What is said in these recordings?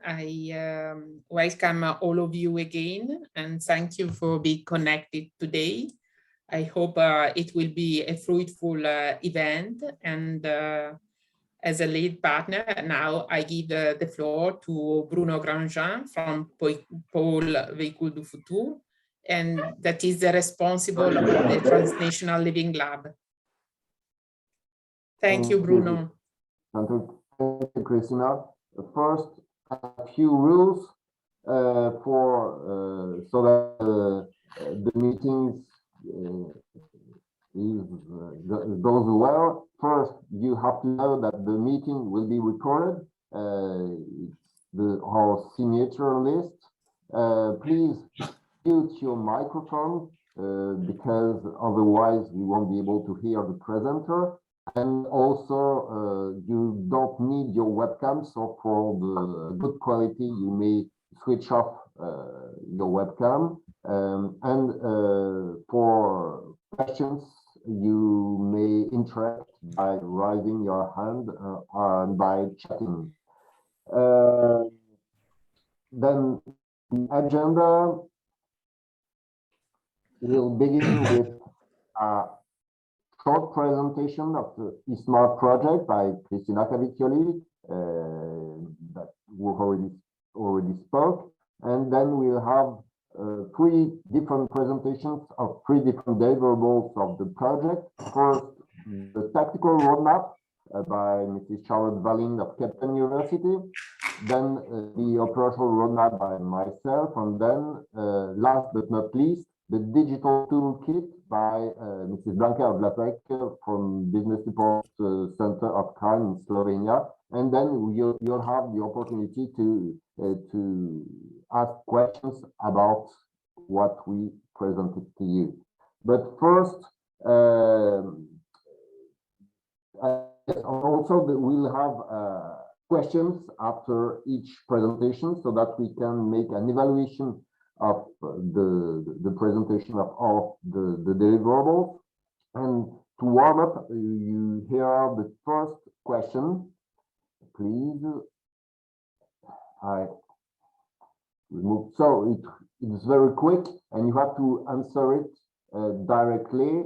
I welcome all of you again, and thank you for being connected today. I hope it will be a fruitful event, and as a lead partner, now I give the floor to Bruno Grandjean from Pôle Vehicule du Future, and that is the responsible of the Transnational Living Lab. Thank you, Bruno. Thank you, Christina. First, a few rules so that the meetings goes well. First, you have to know that the meeting will be recorded. It's our signature list. Please mute your microphone because otherwise we won't be able to hear the presenter. And also, you don't need your webcam, so for the good quality, you may switch off your webcam. For questions, you may interact by raising your hand and by chatting. Then the agenda will begin with a short presentation of the eSmart project by Cristina Cavicchioli that we already spoke, and then we'll have 3 different presentations of 3 different deliverables of the project. First, the tactical roadmap by Mrs. Charlotte Wallin of Kempten University, then the operational roadmap by myself, and then last but not least, the digital toolkit by Mrs. Blanka Odlazek from Business Support Center of Kranj in Slovenia. And then you'll have the opportunity to ask questions about what we presented to you. But first, also we'll have questions after each presentation so that we can make an evaluation of the presentation of all the deliverables. And to warm up, you hear the first question. Please, I remove. So it's very quick, and you have to answer it directly.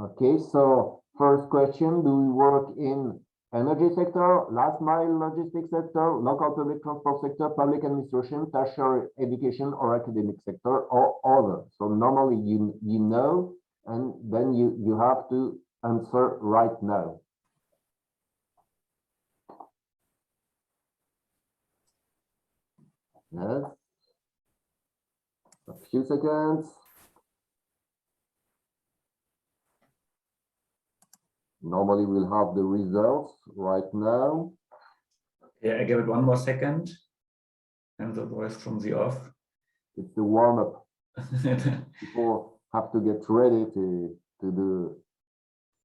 Okay. So first question: do we work in energy sector, last mile logistics sector, local public transport sector, public administration, tertiary education, or academic sector, or other? So normally you know, and then you have to answer right now. Yes. A few seconds. Normally we'll have the results right now. Yeah, I give it 1 more second, and the voice comes off. It's the warm up. People have to get ready to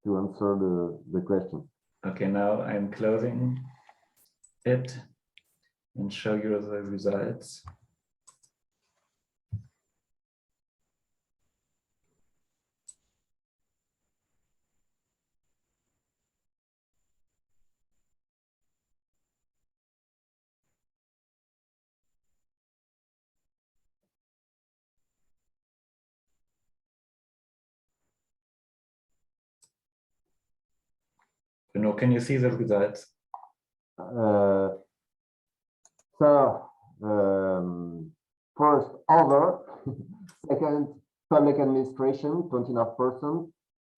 answer the question. Okay, now I'm closing it and show you the results. Bruno, can you see the results? First, other. Second, public administration, 29%,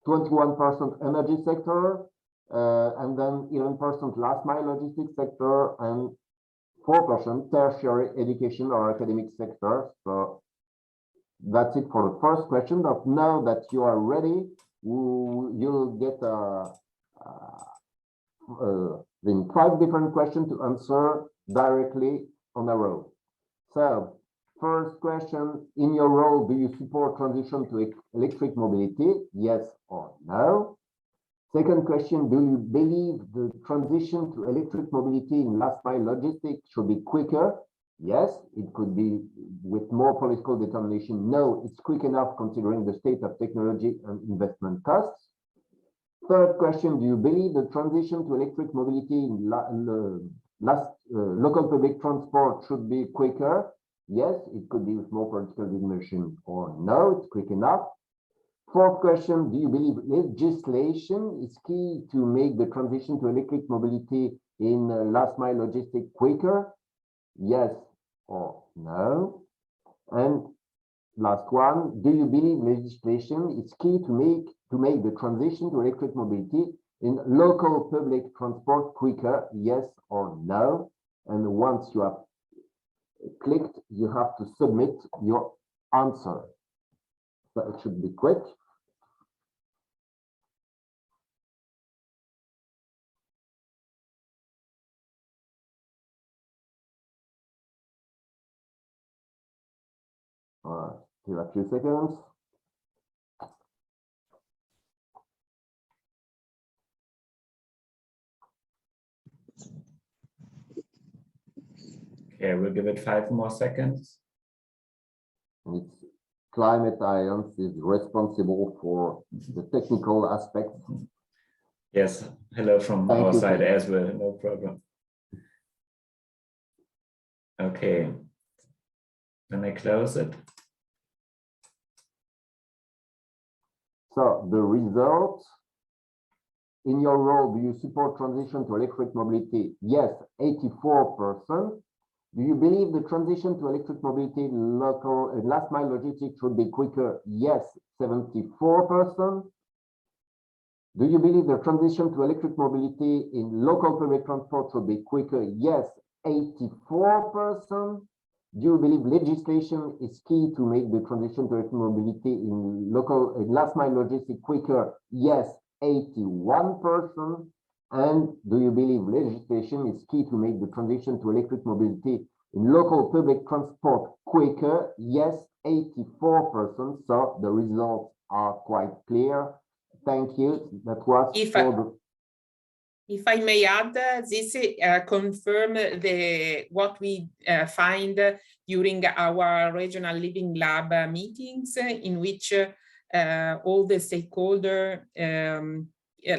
21% energy sector, and then 11% last mile logistics sector, and 4% tertiary education or academic sector. So that's it for the first question. But now that you are ready, you'll get 5 different questions to answer directly on a row. So first question: in your role, do you support transition to electric mobility? Yes or no? Second question: do you believe the transition to electric mobility in last mile logistics should be quicker? Yes, it could be with more political determination. No, it's quick enough considering the state of technology and investment costs. Third question, do you believe the transition to electric mobility in local public transport should be quicker? Yes, it could be with more political dimension, or no, it's quick enough. Fourth question, do you believe legislation is key to make the transition to electric mobility in last mile logistics quicker? Yes or no? And last one, do you believe legislation is key to make the transition to electric mobility in local public transport quicker? Yes or no? And once you have clicked, you have to submit your answer. So it should be quick. Give a few seconds. Okay, we'll give it 5 more seconds. It's Climate Alliance is responsible for the technical aspects. Yes, hello from our side as well, no problem. Okay, then I close it. So the result, in your role, do you support transition to electric mobility? Yes, 84%. Do you believe the transition to electric mobility in local and last mile logistics should be quicker? Yes, 74%. Do you believe the transition to electric mobility in local public transport should be quicker? Yes, 84%. Do you believe legislation is key to make the transition to electric mobility in local last mile logistics quicker? Yes, 81%. And do you believe legislation is key to make the transition to electric mobility in local public transport quicker? Yes, 84%. So the results are quite clear. Thank you. That was If I may add, this confirm what we find during our regional living lab meetings, in which all the stakeholders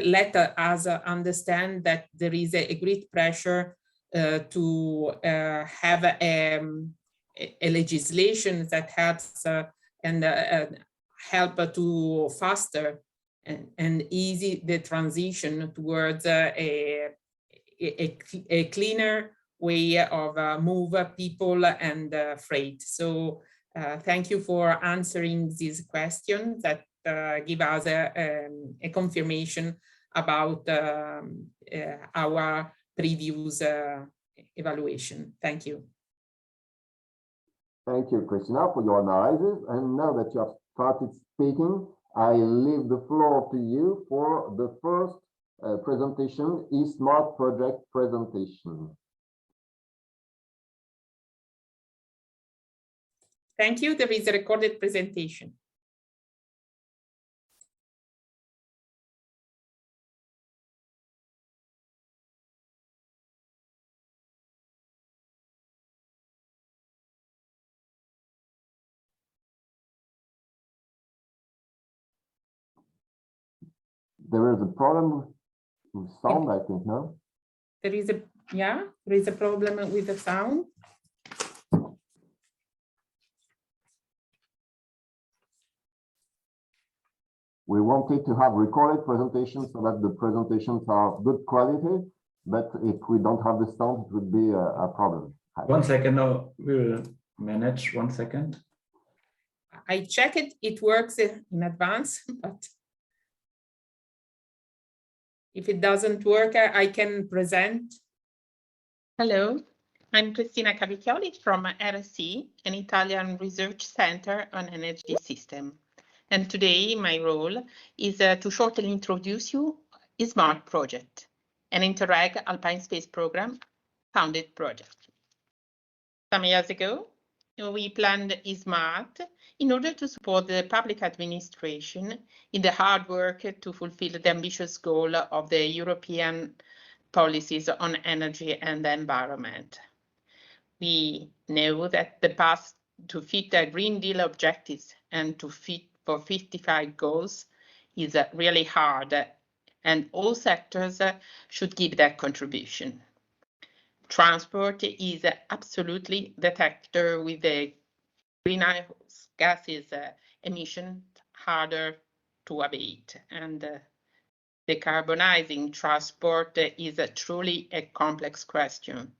let us understand that there is a great pressure to have a legislation that helps and help to faster and easy the transition towards a cleaner way of move people and freight. So thank you for answering these questions that give us a confirmation about our previous evaluation. Thank you. Thank you, Christina, for your analysis. And now that you have started speaking, I leave the floor to you for the first presentation, eSmart project presentation. Thank you. There is a recorded presentation. There is a problem with sound, I think, no? There is a problem with the sound. We wanted to have recorded presentations so that the presentations are of good quality, but if we don't have the sound, it would be a problem. 1 second, no, we'll manage. 1 second. I check it, it works in advance, but if it doesn't work, I can present. Hello, I'm Cristina Cavicchioli from RSC, an Italian research center on energy system. And today my role is to shortly introduce you eSmart project, an Interreg Alpine Space Program founded project. Some years ago, we planned eSmart in order to support the public administration in the hard work to fulfill the ambitious goal of the European policies on energy and the environment. We know that the path to fit the Green Deal objectives and to fit for 55 goals is really hard and all sectors should give their contribution. Transport is absolutely the sector with the greenhouse gases emission harder to abate, and decarbonizing transport is truly a complex question.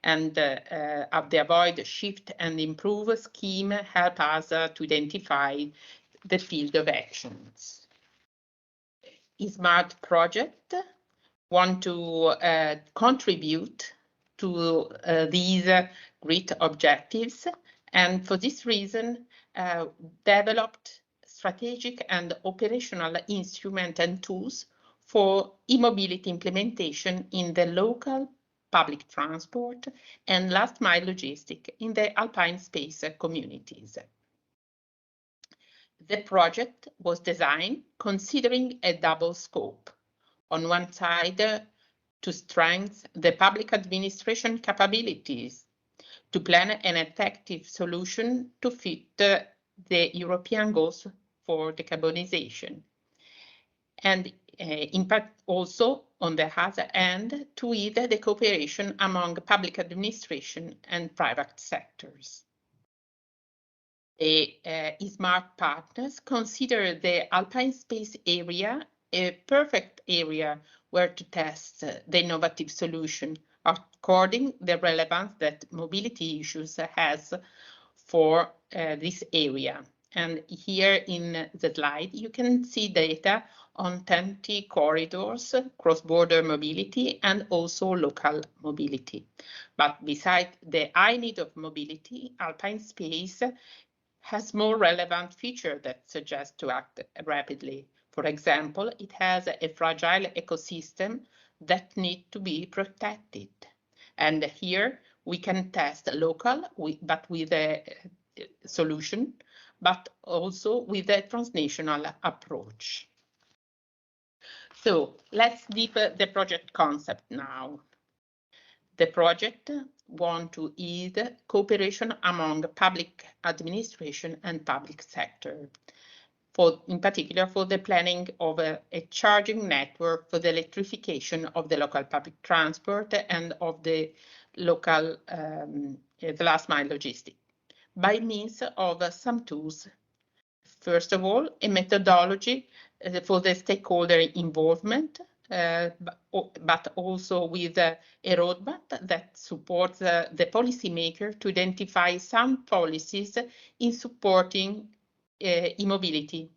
And the Avoid, Shift and Improve scheme help us to identify the field of actions. Smart project want to contribute to these great objectives, and for this reason developed strategic and operational instruments and tools for e-mobility implementation in the local public transport and last mile logistics in the alpine space communities. The project was designed considering a double scope. On one side, to strengthen the public administration capabilities to plan an effective solution to fit the European goals for decarbonization. And impact also on the other end to either the cooperation among public administration and private sectors. The smart partners consider the alpine space area a perfect area where to test the innovative solution according to the relevance that mobility issues has for this area. And here in the slide, you can see data on 20 corridors, cross-border mobility, and also local mobility. But besides the high need of mobility, alpine space has more relevant features that suggest to act rapidly. For example, it has a fragile ecosystem that needs to be protected. And here we can test local, but with a solution, but also with a transnational approach. So let's deepen the project concept now. The project wants to ease cooperation among public administration and public sector, in particular for the planning of a charging network for the electrification of the local public transport and of the local the last mile logistics by means of some tools. First of all, a methodology for the stakeholder involvement, but also with a roadmap that supports the policymaker to identify sound policies in supporting e-mobility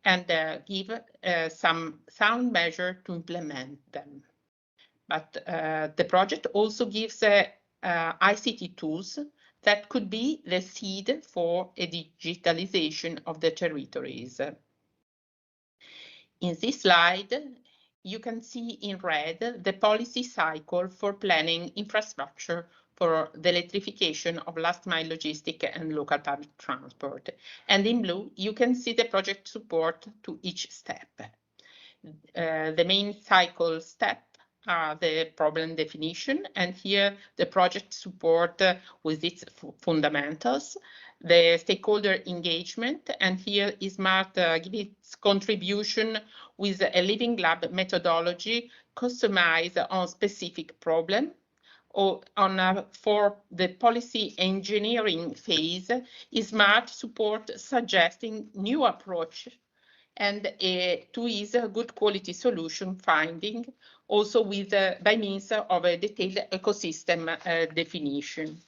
and give some sound measure to implement them. But the project also gives ICT tools that could be the seed for a digitalization of the territories. In this slide, you can see in red the policy cycle for planning infrastructure for the electrification of last mile logistics and local public transport. And in blue, you can see the project support to each step. The main cycle step are the problem definition, and here the project support with its fundamentals, the stakeholder engagement, and here Smart gives its contribution with a living lab methodology customized on specific problem. Or for the policy engineering phase, Smart support suggesting new approach and to ease good quality solution finding, also with by means of a detailed ecosystem definition.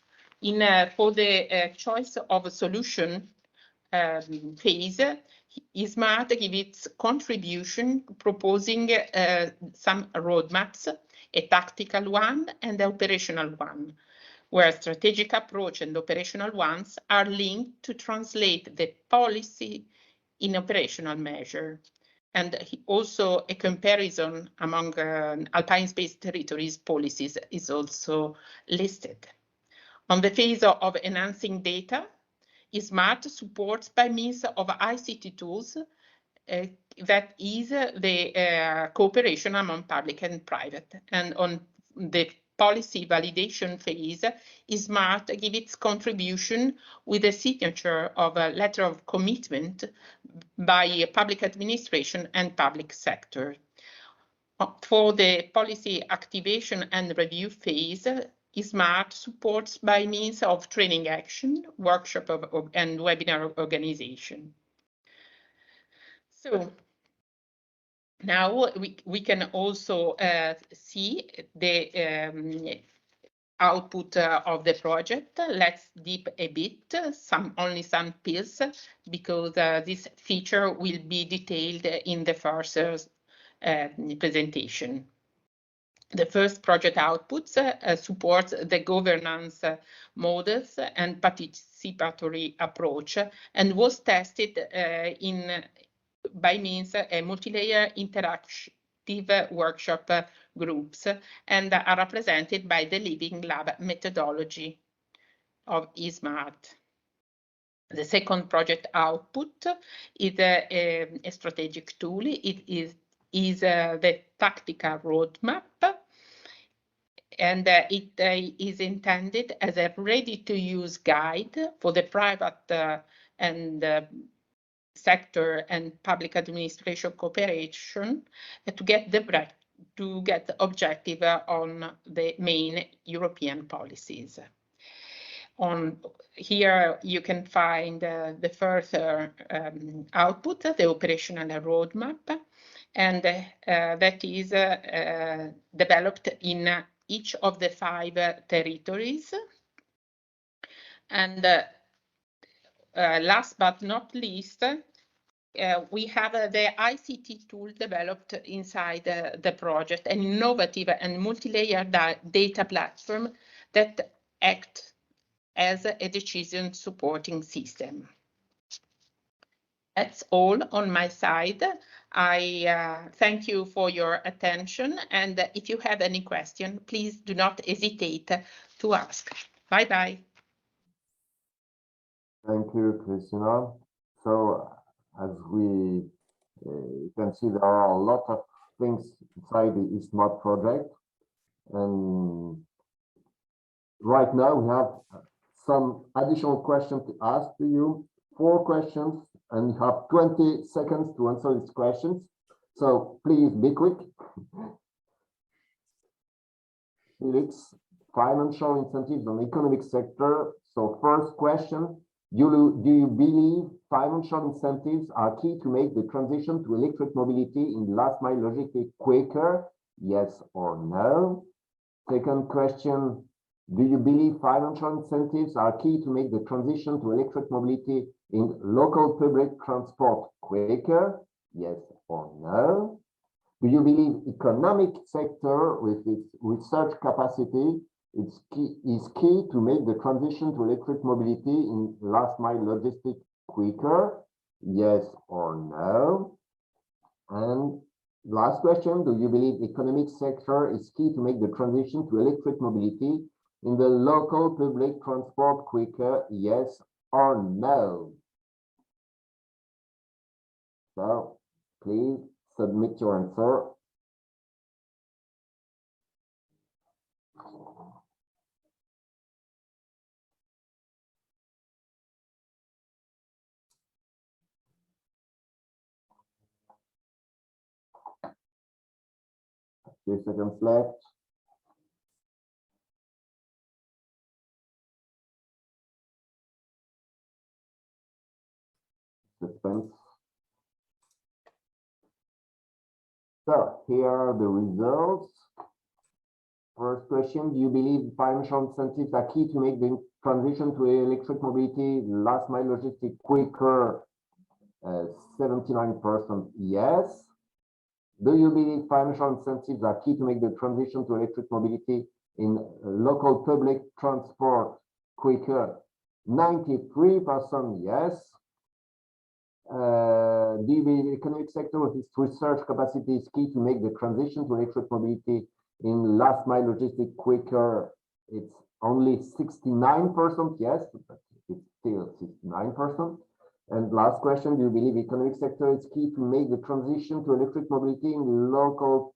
For the choice of a solution phase, Smart gives its contribution proposing some roadmaps, a tactical one and an operational one, where strategic approach and operational ones are linked to translate the policy in operational measure. And also a comparison among alpine space territories policies is also listed. On the phase of enhancing data, Smart supports by means of ICT tools that is the cooperation among public and private. And on the policy validation phase, Smart gives its contribution with a signature of a letter of commitment by public administration and public sector. For the policy activation and review phase, SMART supports by means of training action, workshop and webinar organization. So now we can also see the output of the project. Let's dip a bit, only some pills, because this feature will be detailed in the first presentation. The first project outputs supports the governance models and participatory approach, and was tested by means a multi-layer interactive workshop groups, and are represented by the Living Lab methodology of eSmart. The second project output is a strategic tool. It is the tactical roadmap, and it is intended as a ready-to-use guide for the private and sector and public administration cooperation to get the objective on the main European policies. Here you can find the further output, the operational roadmap, and that is developed in each of the 5 territories. And last but not least, we have the ICT tool developed inside the project, an innovative and multi-layer data platform that acts as a decision supporting system. That's all on my side. I thank you for your attention, and if you have any question, please do not hesitate to ask. Bye-bye. Thank you, Christina. So, as we can see, there are a lot of things inside the eSmart project, and right now we have some additional questions to ask to you. 4 questions, and you have 20 seconds to answer these questions. So please be quick. Felix, financial incentives on the economic sector. So first question, do you believe financial incentives are key to make the transition to electric mobility in last mile logistics quicker? Yes or no? Second question, do you believe financial incentives are key to make the transition to electric mobility in local public transport quicker? Yes or no? Do you believe economic sector with its research capacity is key to make the transition to electric mobility in last mile logistics quicker? Yes or no? And last question, do you believe economic sector is key to make the transition to electric mobility in the local public transport quicker? Yes or no? So please submit your answer. A few seconds left. Suspense. So here are the results. First question, do you believe financial incentives are key to make the transition to electric mobility, last mile logistics quicker? 79% yes. Do you believe financial incentives are key to make the transition to electric mobility in local public transport quicker? 93% yes. The economic sector with its research capacity is key to make the transition to electric mobility in last mile logistics quicker. It's only 69% yes, but it's still 69%. And last question, do you believe economic sector is key to make the transition to electric mobility in local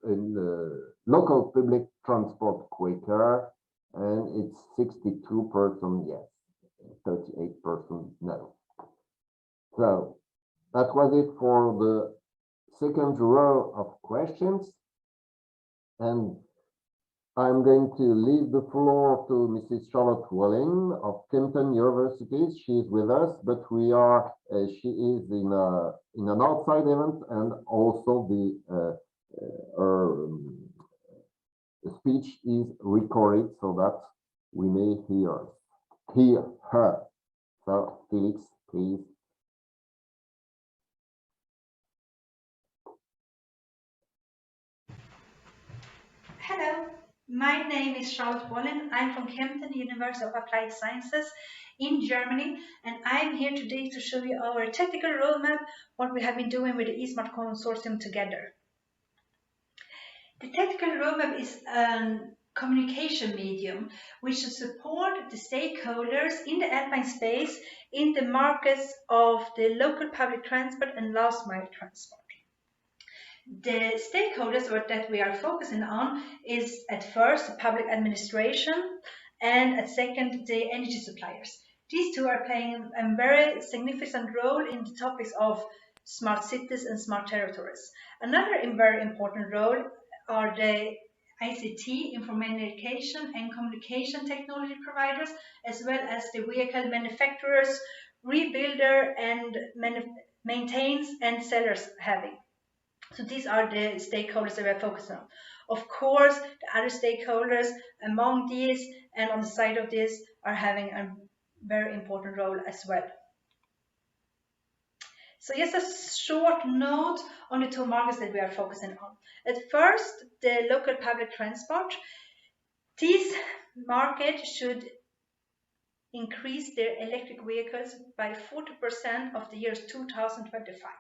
public transport quicker? And it's 62% yes, 38% no. So that was it for the second row of questions. And I'm going to leave the floor to Mrs. Charlotte Wallin of Kempten University. She's with us, but she is in an outside event, and also her speech is recorded so that we may hear her. So, Felix, please. Hello, my name is Charlotte Wallin. I'm from Kempten University of Applied Sciences in Germany, and I'm here today to show you our technical roadmap, what we have been doing with the eSmart Consortium together. The technical roadmap is a communication medium which should support the stakeholders in the alpine space in the markets of the local public transport and last mile transport. The stakeholders that we are focusing on is at first public administration and at second the energy suppliers. These two are playing a very significant role in the topics of smart cities and smart territories. Another very important role are the ICT, information and communication technology providers, as well as the vehicle manufacturers, rebuilder and maintains and sellers having. So these are the stakeholders that we're focusing on. Of course, the other stakeholders among these and on the side of this are having a very important role as well. So just a short note on the two markets that we are focusing on. At first, the local public transport. This market should increase their electric vehicles by 40% of the year 2025.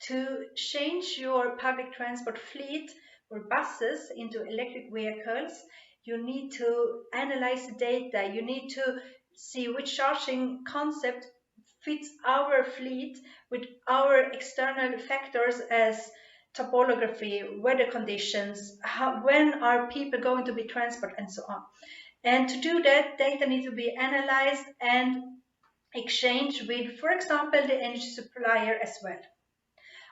To change your public transport fleet or buses into electric vehicles, you need to analyze the data. You need to see which charging concept fits our fleet with our external factors as topography, weather conditions, when are people going to be transported, and so on. And to do that, data need to be analyzed and exchanged with, for example, the energy supplier as well.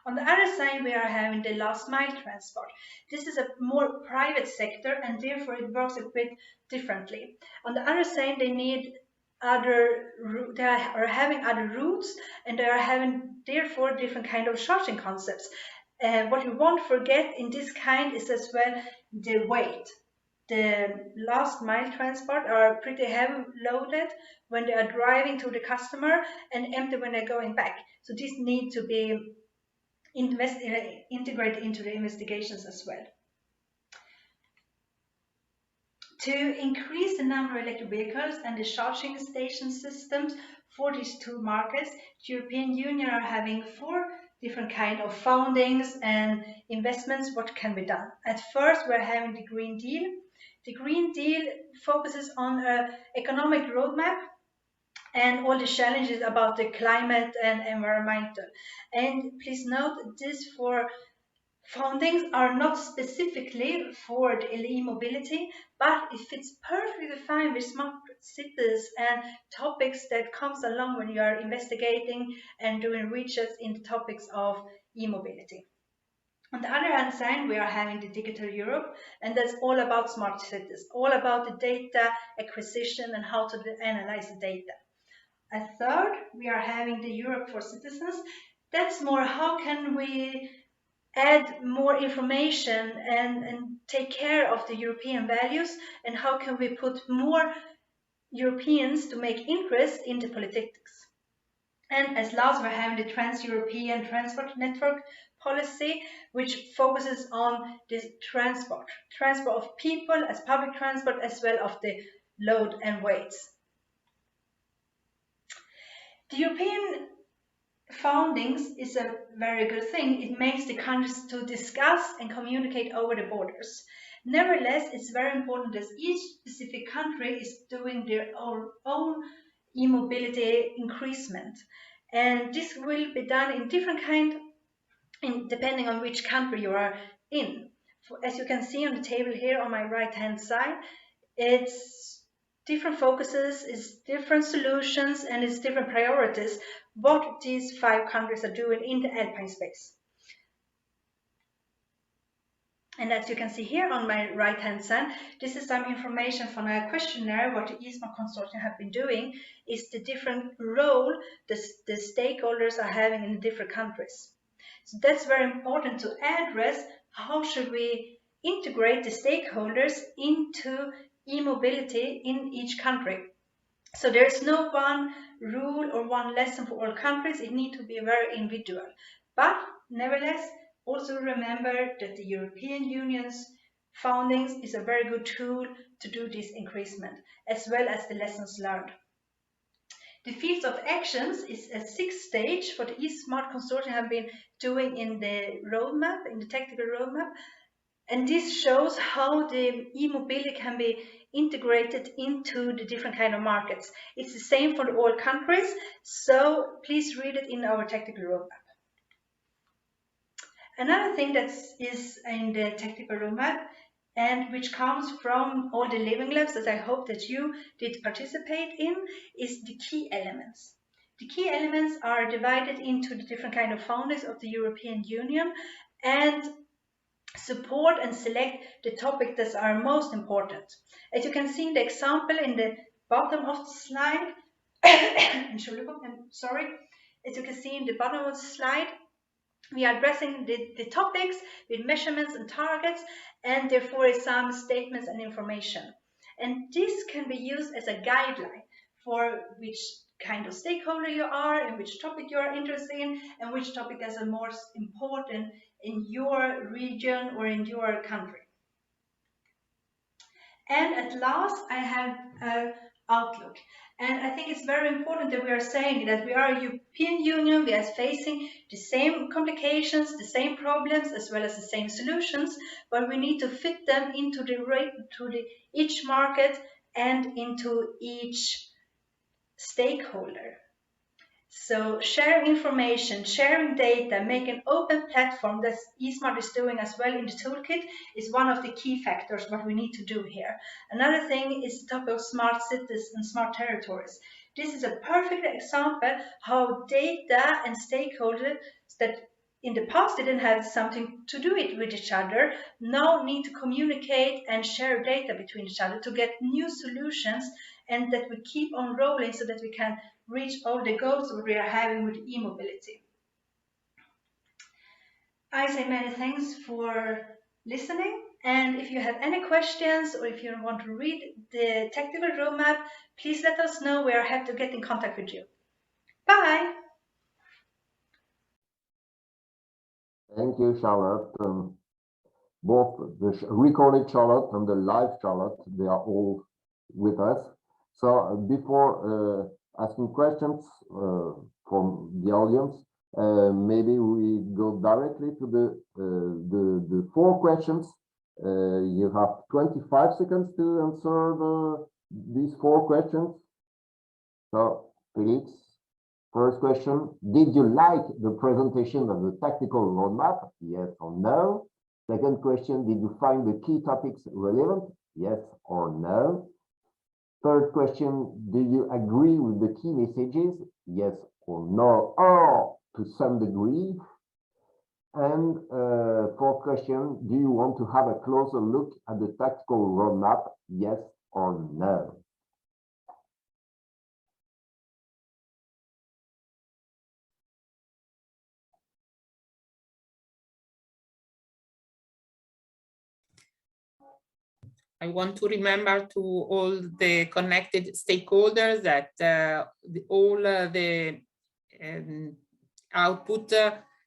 On the other side, we are having the last mile transport. This is a more private sector, and therefore it works a bit differently. On the other side, they are having other routes, and they are having therefore different kind of charging concepts. What you won't forget in this kind is as well the weight. The last mile transport are pretty heavy loaded when they are driving to the customer and empty when they're going back. So this needs to be integrated into the investigations as well. To increase the number of electric vehicles and the charging station systems for these two markets, the European Union are having 4 different kinds of fundings and investments what can be done. At first, we're having the Green Deal. The Green Deal focuses on an economic roadmap and all the challenges about the climate and environmental. And please note, these 4 fundings are not specifically for the e-mobility, but it fits perfectly fine with smart cities and topics that comes along when you are investigating and doing research in the topics of e-mobility. On the other hand side, we are having the Digital Europe, and that's all about smart cities, all about the data acquisition and how to analyze the data. A third, we are having the Europe for Citizens. That's more how can we add more information and take care of the European values, and how can we put more Europeans to make interest in the politics. And as last, we're having the Trans-European Transport Network policy, which focuses on the transport of people as public transport, as well as the load and weights. The European foundings is a very good thing. It makes the countries to discuss and communicate over the borders. Nevertheless, it's very important that each specific country is doing their own e-mobility increasement. And this will be done in different kind, depending on which country you are in. As you can see on the table here on my right-hand side, it's different focuses, it's different solutions, and it's different priorities, what these 5 countries are doing in the alpine space. And as you can see here on my right-hand side, this is some information from a questionnaire. What the ESMART consortium have been doing is the different role the stakeholders are having in the different countries. So that's very important to address. How should we integrate the stakeholders into e-mobility in each country? So there's no one rule or one lesson for all countries. It needs to be very individual. But nevertheless, also remember that the European Union's foundings is a very good tool to do this increasement, as well as the lessons learned. The fields of actions is a 6th stage for the eSmart consortium have been doing in the roadmap, in the technical roadmap. And this shows how the e-mobility can be integrated into the different kind of markets. It's the same for all countries, so please read it in our technical roadmap. Another thing that is in the technical roadmap and which comes from all the living labs that I hope that you did participate in is the key elements. The key elements are divided into the different kind of founders of the European Union and support and select the topics that are most important. As you can see in the example in the bottom of the slide, sorry, as you can see in the bottom of the slide, we are addressing the topics with measurements and targets, and therefore some statements and information. And this can be used as a guideline for which kind of stakeholder you are and which topic you are interested in and which topic is the most important in your region or in your country. And at last, I have an outlook. And I think it's very important that we are saying that we are a European Union, we are facing the same complications, the same problems, as well as the same solutions, but we need to fit them into each market and into each stakeholder. So sharing information, sharing data, make an open platform that eSmart is doing as well in the toolkit is one of the key factors what we need to do here. Another thing is the topic of smart cities and smart territories. This is a perfect example how data and stakeholders that in the past didn't have something to do it with each other now need to communicate and share data between each other to get new solutions, and that we keep on rolling so that we can reach all the goals that we are having with e-mobility. I say many thanks for listening, and if you have any questions or if you want to read the technical roadmap, please let us know. We are happy to get in contact with you. Bye! Thank you, Charlotte. Both the recorded Charlotte and the live Charlotte, they are all with us. So before asking questions from the audience, maybe we go directly to the 4 questions. You have 25 seconds to answer these 4 questions. So, Felix, first question, did you like the presentation of the technical roadmap? Yes or no? Second question, did you find the key topics relevant? Yes or no? Third question, do you agree with the key messages? Yes or no, or to some degree? And fourth question, do you want to have a closer look at the tactical roadmap? Yes or no? I want to remember to all the connected stakeholders that all the output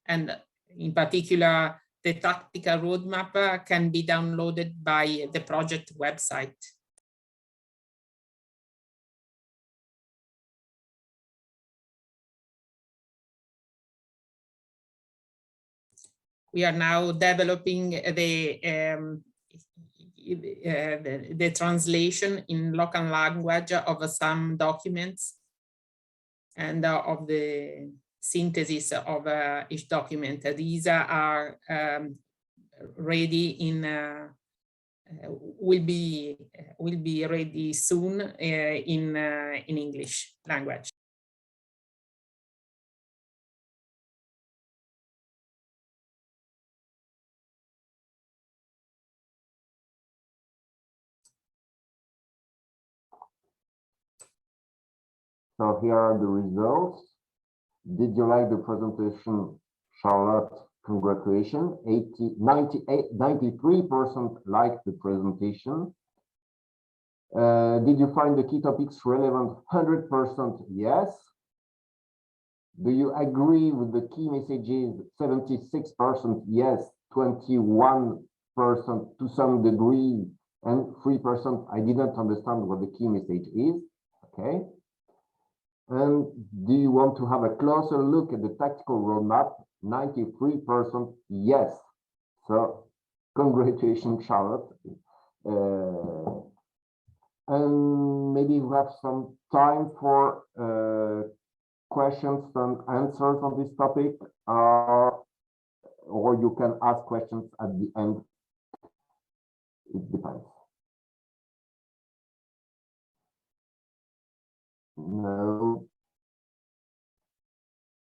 and in particular the tactical roadmap can be downloaded by the project website. We are now developing the translation in local language of some documents and of the synthesis of each document. These are ready in will be ready soon in English language. So here are the results. Did you like the presentation, Charlotte? Congratulations. 93% liked the presentation. Did you find the key topics relevant? 100% yes. Do you agree with the key messages? 76% yes, 21% to some degree, and 3% I didn't understand what the key message is. Okay. And do you want to have a closer look at the tactical roadmap? 93% yes. So congratulations, Charlotte. And maybe we have some time for questions and answers on this topic, or you can ask questions at the end. It depends.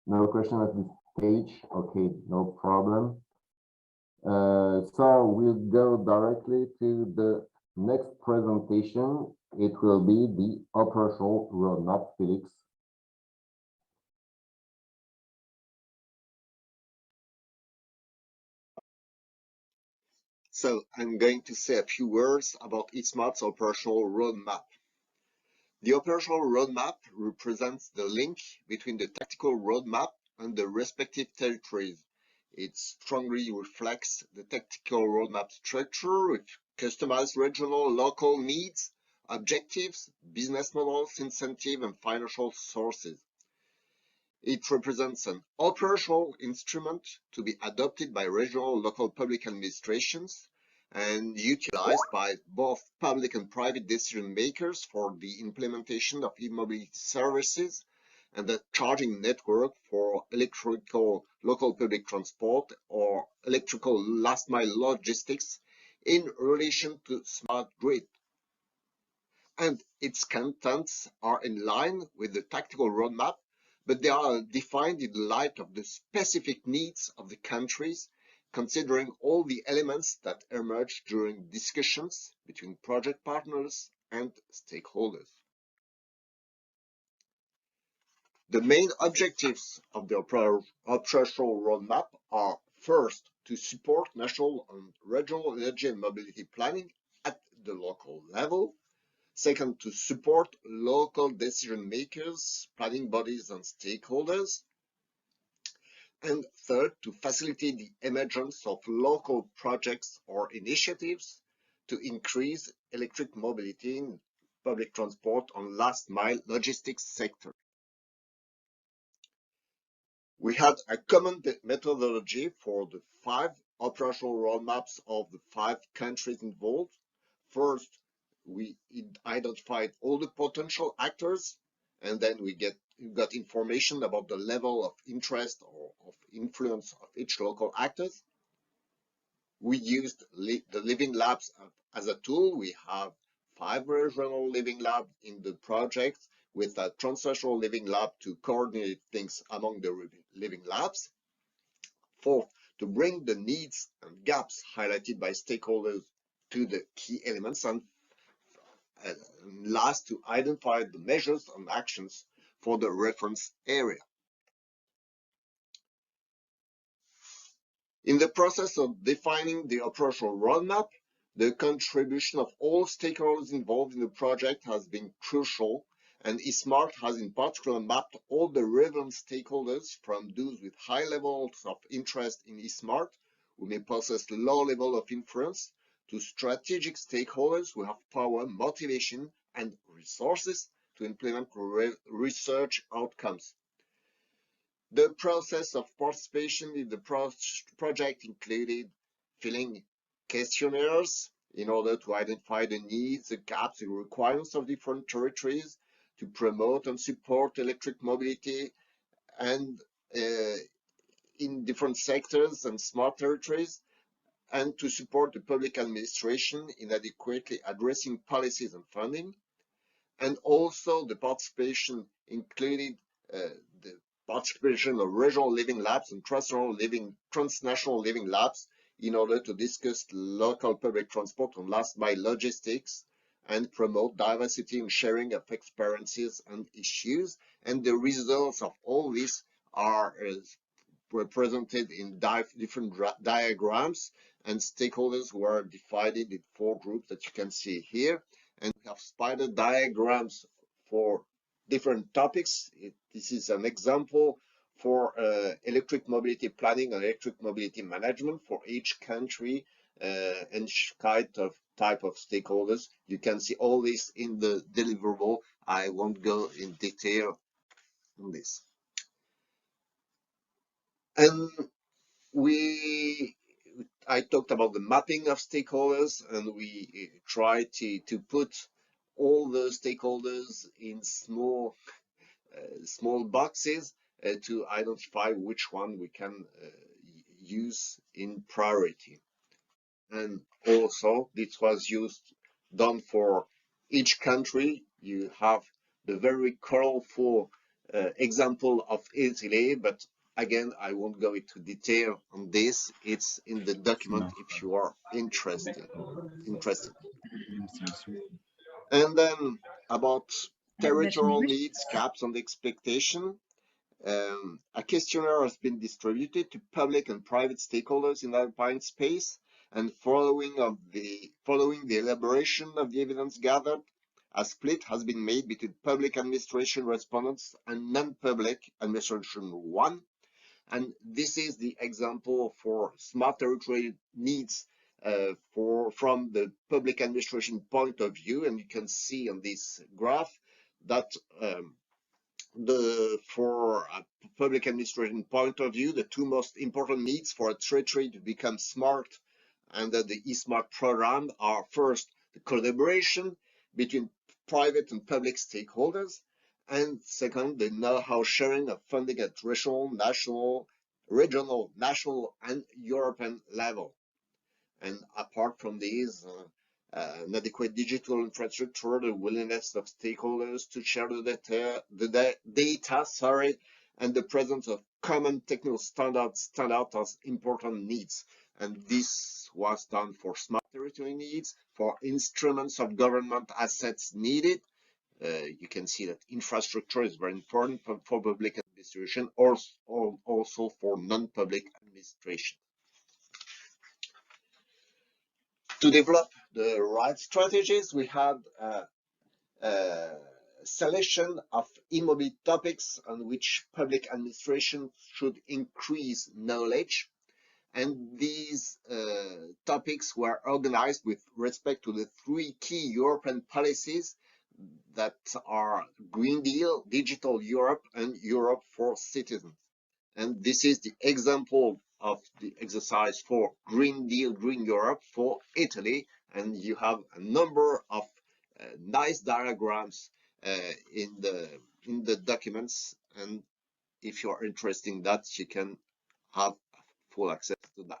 No question at this stage. Okay, no problem. So we'll go directly to the next presentation. It will be the operational roadmap. Felix. So I'm going to say a few words about eSmart's operational roadmap. The operational roadmap represents the link between the tactical roadmap and the respective territories. It strongly reflects the tactical roadmap structure with customized regional, local needs, objectives, business models, incentives, and financial sources. It represents an operational instrument to be adopted by regional local public administrations and utilized by both public and private decision makers for the implementation of e-mobility services and the charging network for electrical local public transport or electrical last mile logistics in relation to smart grid. And its contents are in line with the tactical roadmap, but they are defined in the light of the specific needs of the countries, considering all the elements that emerge during discussions between project partners and stakeholders. The main objectives of the operational roadmap are, first, to support national and regional energy and mobility planning at the local level. Second, to support local decision makers, planning bodies, and stakeholders. And third, to facilitate the emergence of local projects or initiatives to increase electric mobility in public transport on last mile logistics sector. We had a common methodology for the 5 operational roadmaps of the 5 countries involved. First, we identified all the potential actors, and then we got information about the level of interest or of influence of each local actors. We used the living labs as a tool. We have 5 regional living labs in the project with a transnational living lab to coordinate things among the living labs. Fourth, to bring the needs and gaps highlighted by stakeholders to the key elements, and last, to identify the measures and actions for the reference area. In the process of defining the operational roadmap, the contribution of all stakeholders involved in the project has been crucial, and eSmart has in particular mapped all the relevant stakeholders, from those with high levels of interest in eSmart, who may possess low level of influence, to strategic stakeholders who have power, motivation, and resources to implement research outcomes. The process of participation in the project included filling questionnaires in order to identify the needs, the gaps, the requirements of different territories, to promote and support electric mobility and in different sectors and smart territories, and to support the public administration in adequately addressing policies and funding. And also the participation included the participation of regional living labs and transnational living labs in order to discuss local public transport and last mile logistics and promote diversity and sharing of experiences and issues. And the results of all this are represented in different diagrams, and stakeholders were divided in 4 groups that you can see here. And we have spider diagrams for different topics. This is an example for electric mobility planning and electric mobility management for each country and type of stakeholders. You can see all this in the deliverable. I won't go in detail on this. And I talked about the mapping of stakeholders, and we try to put all the stakeholders in small boxes to identify which one we can use in priority. And also, this was done for each country. You have the very colorful example of Italy, but again, I won't go into detail on this. It's in the document if you are interested. And then about territorial needs, gaps, and expectation. A questionnaire has been distributed to public and private stakeholders in the alpine space, and following the elaboration of the evidence gathered, a split has been made between public administration respondents and non-public administration one. And this is the example for smart territory needs from the public administration point of view. And you can see on this graph that for a public administration point of view, the 2 most important needs for a territory to become smart under the eSmart program are first the collaboration between private and public stakeholders, and second, the know-how sharing of funding at regional, national, and European level. And apart from these, an adequate digital infrastructure, the willingness of stakeholders to share the data, and the presence of common technical standards as important needs. And this was done for smart territory needs, for instruments of government assets needed. You can see that infrastructure is very important for public administration, or also for non-public administration. To develop the right strategies, we had a selection of e-mobility topics on which public administration should increase knowledge. And these topics were organized with respect to the 3 key European policies that are Green Deal, Digital Europe, and Europe for Citizens. And this is the example of the exercise for Green Deal, Green Europe for Italy. And you have a number of nice diagrams in the documents. And if you are interested in that, you can have full access to that.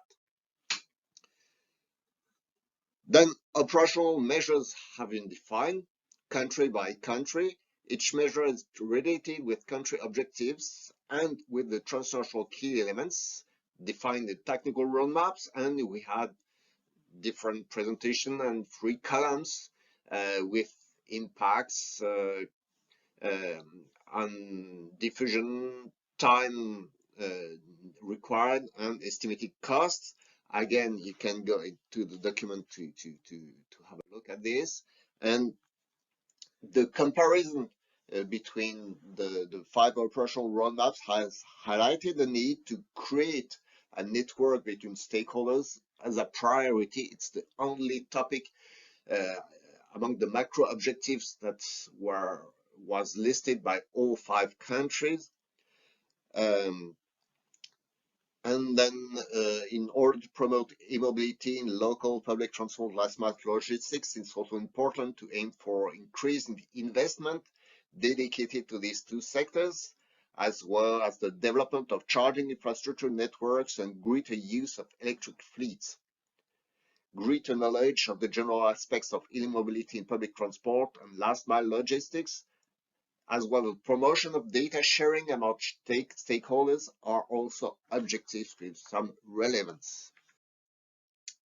Then operational measures have been defined country by country. Each measure is related with country objectives and with the transnational key elements, define the technical roadmaps, and we had different presentation and 3 columns with impacts on diffusion, time required, and estimated costs. Again, you can go into the document to have a look at this. And the comparison between the 5 operational roadmaps has highlighted the need to create a network between stakeholders as a priority. It's the only topic among the macro objectives that was listed by all 5 countries. And then in order to promote e-mobility in local public transport, last mile logistics, it's also important to aim for increasing investment dedicated to these 2 sectors, as well as the development of charging infrastructure networks and greater use of electric fleets. Greater knowledge of the general aspects of e-mobility in public transport and last mile logistics, as well as promotion of data sharing among stakeholders, are also objectives with some relevance.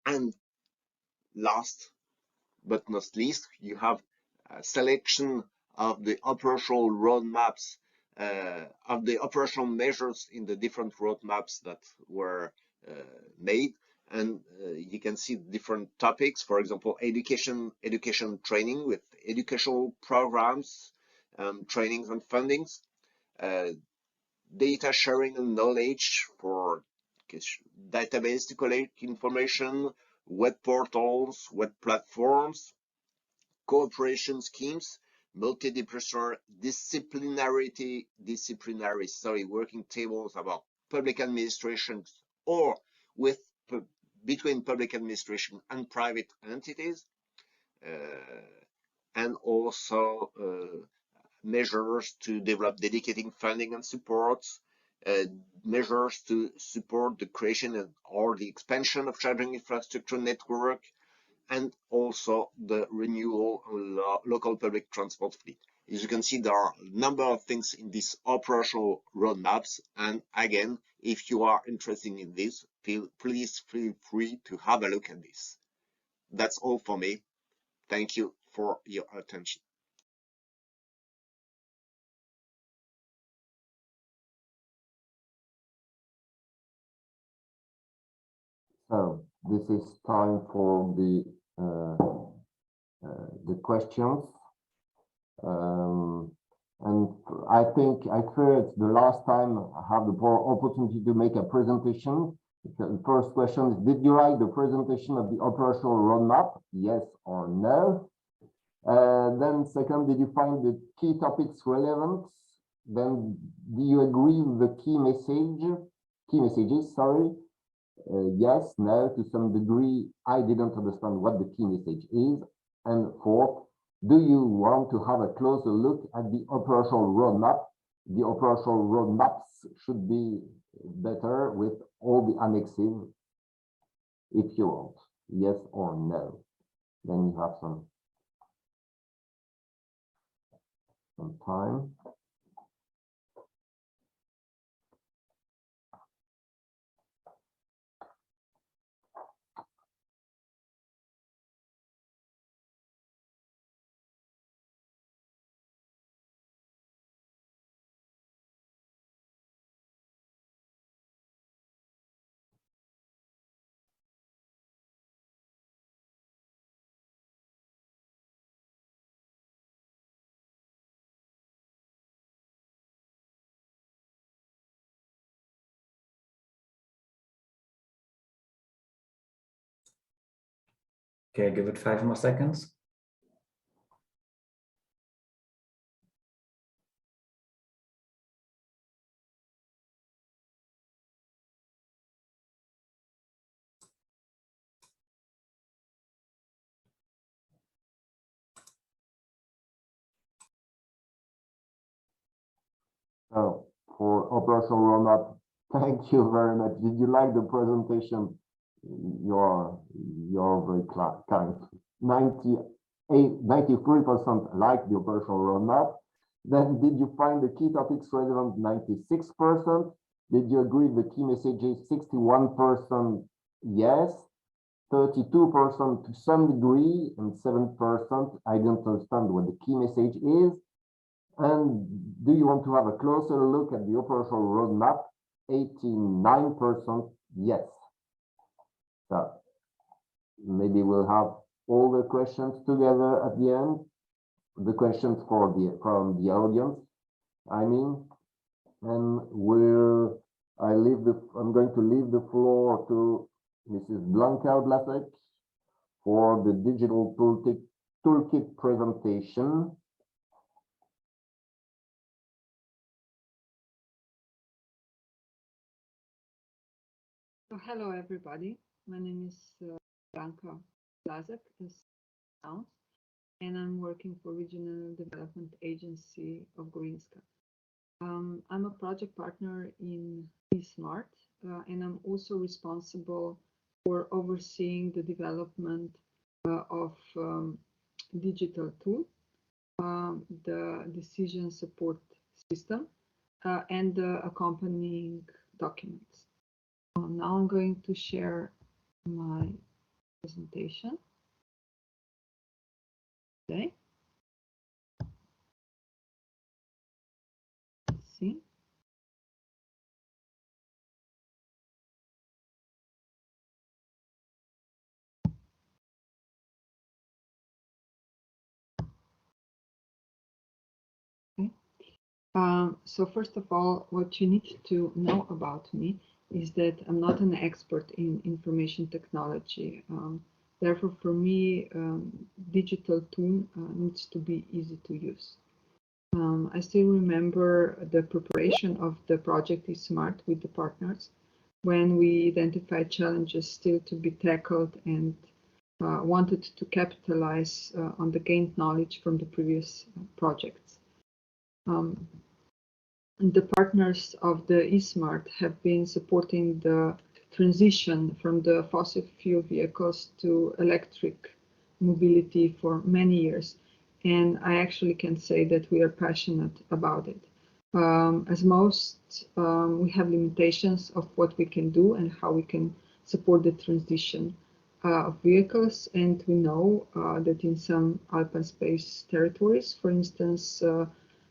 And last but not least, you have a selection of the operational roadmaps, of the operational measures in the different roadmaps that were made. And you can see different topics, for example, education training with educational programs, trainings and fundings, data sharing and knowledge for database to collect information, web portals, web platforms, cooperation schemes, multidisciplinary working tables about public administrations or with between public administration and private entities, and also measures to develop dedicating funding and supports, measures to support the creation or the expansion of charging infrastructure network, and also the renewal of local public transport fleet. As you can see, there are a number of things in these operational roadmaps. And again, if you are interested in this, please feel free to have a look at this. That's all for me. Thank you for your attention. So this is time for the questions. And I think I fear it's the last time I have the opportunity to make a presentation. The first question is, did you like the presentation of the operational roadmap? Yes or no? Then second, did you find the key topics relevant? Then do you agree with the key messages, sorry? Yes, no, to some degree, I didn't understand what the key message is. And fourth, do you want to have a closer look at the operational roadmap? The operational roadmaps should be better with all the annexes, if you want, yes or no. Then you have some time. Okay, give it 5 more seconds. So for operational roadmap, thank you very much. Did you like the presentation? You're very kind. 93% like the operational roadmap. Then did you find the key topics relevant? 96%. Did you agree with the key messages? 61% yes. 32% to some degree, and 7% I don't understand what the key message is. And do you want to have a closer look at the operational roadmap? 89% yes. So maybe we'll have all the questions together at the end. The questions from the audience, I mean, and I'm going to leave the floor to Mrs. Blanka Odlazek for the digital toolkit presentation. So hello, everybody. My name is Blanka Odlazek, as announced, and I'm working for Regional Development Agency of Gorińska. I'm a project partner in eSmart, and I'm also responsible for overseeing the development of digital tool, the decision support system, and the accompanying documents. Now I'm going to share my presentation. today. Let's see. Okay. So first of all, what you need to know about me is that I'm not an expert in information technology. Therefore, for me, digital tool needs to be easy to use. I still remember the preparation of the project eSmart with the partners when we identified challenges still to be tackled and wanted to capitalize on the gained knowledge from the previous projects. The partners of the eSmart have been supporting the transition from the fossil fuel vehicles to electric mobility for many years. And I actually can say that we are passionate about it. As most, we have limitations of what we can do and how we can support the transition of vehicles. And we know that in some Alpine space territories, for instance,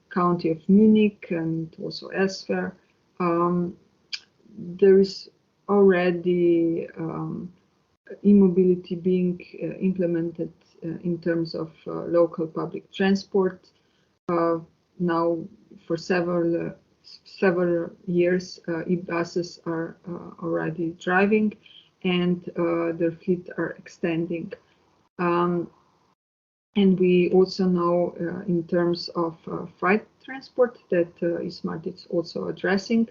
County of Munich and also elsewhere, there is already e-mobility being implemented in terms of local public transport. Now, for several years, e-buses are already driving, and their fleet are extending. And we also know in terms of freight transport that eSmart is also addressing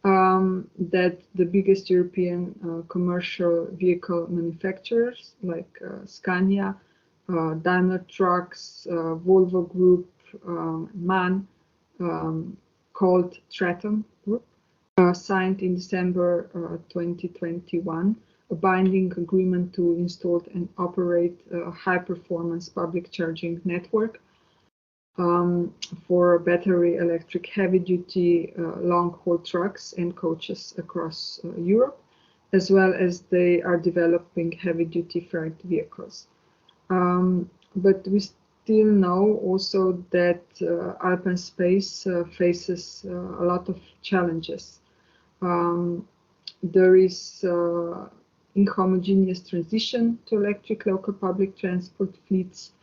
that the biggest European commercial vehicle manufacturers like Scania, Daimler Trucks, Volvo Group, MAN, called Traton Group, signed in December 2021 a binding agreement to install and operate a high-performance public charging network for battery electric heavy-duty long-haul trucks and coaches across Europe, as well as they are developing heavy-duty freight vehicles. But we still know also that Alpine space faces a lot of challenges. There is inhomogeneous transition to electric local public transport fleets,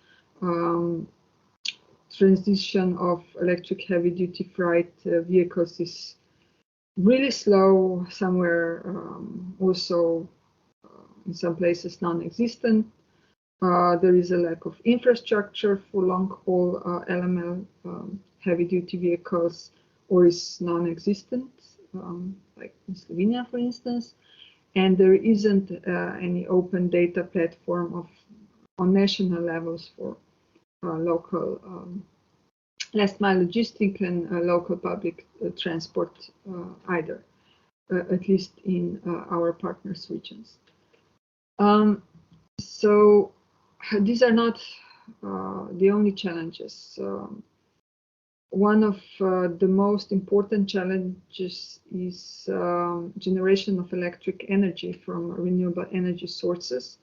transition of electric heavy-duty freight vehicles is really slow, somewhere also in some places non-existent. There is a lack of infrastructure for long-haul LML heavy-duty vehicles, or is non-existent, like in Slovenia, for instance. And there isn't any open data platform on national levels for local last mile logistic and local public transport either, at least in our partners' regions. So these are not the only challenges. One of the most important challenges is generation of electric energy from renewable energy sources.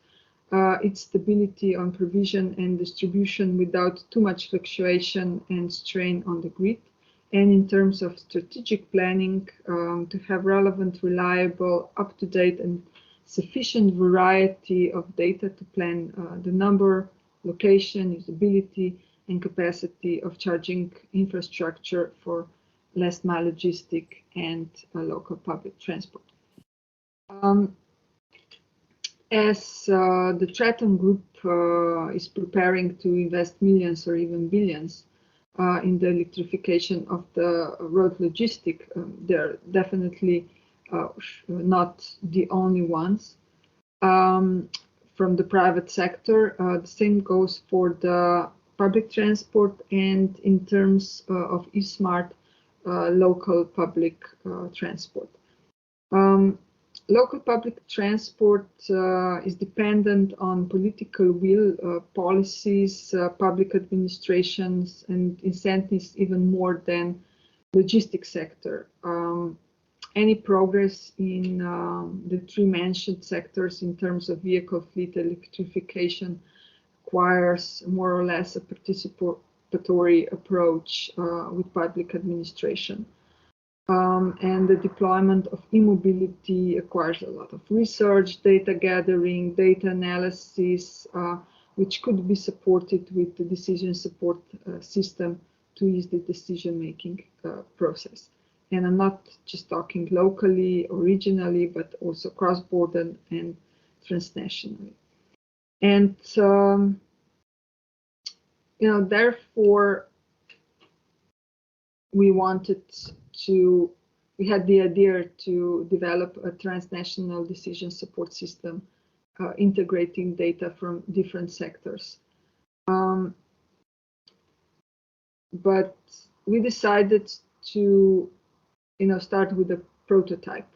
Its stability on provision and distribution without too much fluctuation and strain on the grid. And in terms of strategic planning, to have relevant, reliable, up-to-date and sufficient variety of data to plan the number, location, usability, and capacity of charging infrastructure for last mile logistic and local public transport. As the Traton Group is preparing to invest millions or even billions in the electrification of the road logistic, they're definitely not the only ones. From the private sector, the same goes for the public transport, and in terms of eSmart, local public transport. Local public transport is dependent on political will, policies, public administrations, and incentives even more than logistics sector. Any progress in the three mentioned sectors in terms of vehicle fleet electrification requires more or less a participatory approach with public administration. And the deployment of e-mobility requires a lot of research, data gathering, data analysis, which could be supported with the decision support system to ease the decision-making process. And I'm not just talking locally or regionally, but also cross-border and transnationally. And, you know, therefore, we had the idea to develop a transnational decision support system, integrating data from different sectors. But we decided to, you know, start with a prototype.